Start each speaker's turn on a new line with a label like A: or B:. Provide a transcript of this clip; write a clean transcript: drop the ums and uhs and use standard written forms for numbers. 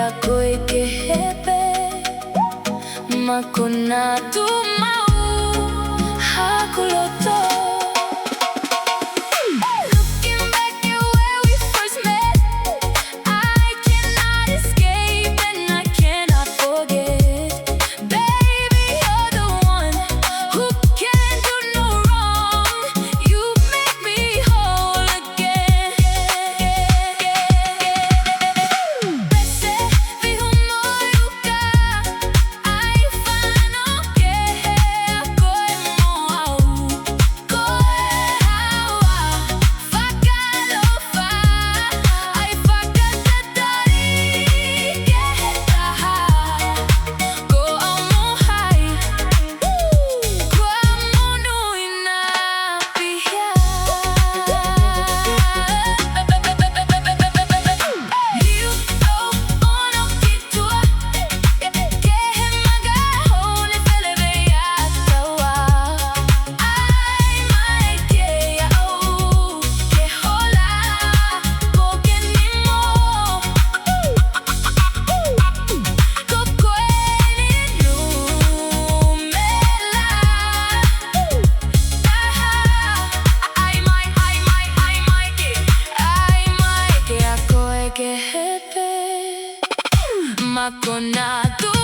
A: ako ikehepe Makona tumau hakuloto Looking back at where we first met I cannot escape and I cannot forget Baby, you're the one who can't do no wrong You make me whole again Pese vihumoyu ka Ay whānau ke a koe moau Koe hawa whakalofa Ai whakatatari ke he taha Ko au mohai Kua monui nā pihia Niue ono ki tua Ke he maga hone wheleve a taua Ai mai ke au ke hola Ko ke nimo Ko koe ni Numela Taha Ai mai ke a koe ke hepe Makona tu